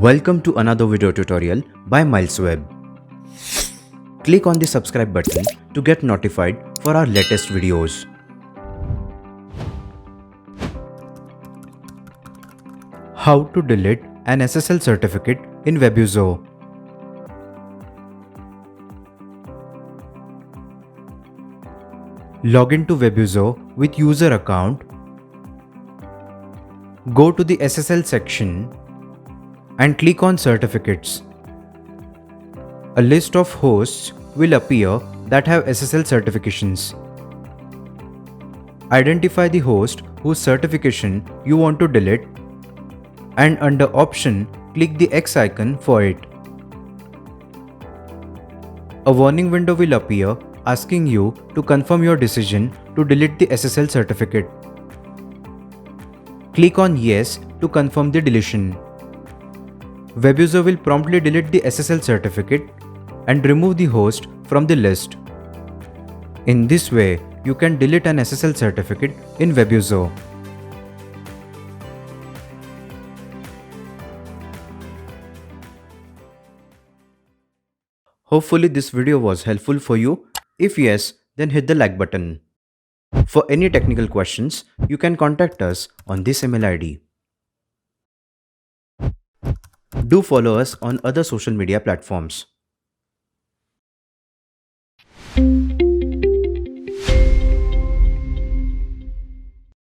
Welcome to another video tutorial by MilesWeb. Click on the subscribe button to get notified for our latest videos. How to delete an SSL certificate in Webuzo. Log into Webuzo with user account. Go to the SSL section and click on Certificates. A list of hosts will appear that have SSL certifications. Identify the host whose certification you want to delete and under Option, click the X icon for it. A warning window will appear asking you to confirm your decision to delete the SSL certificate. Click on Yes to confirm the deletion. Webuzo will promptly delete the SSL certificate and remove the host from the list. In this way, you can delete an SSL certificate in Webuzo. Hopefully this video was helpful for you. If yes, then hit the like button. For any technical questions, you can contact us on this email ID. Do follow us on other social media platforms.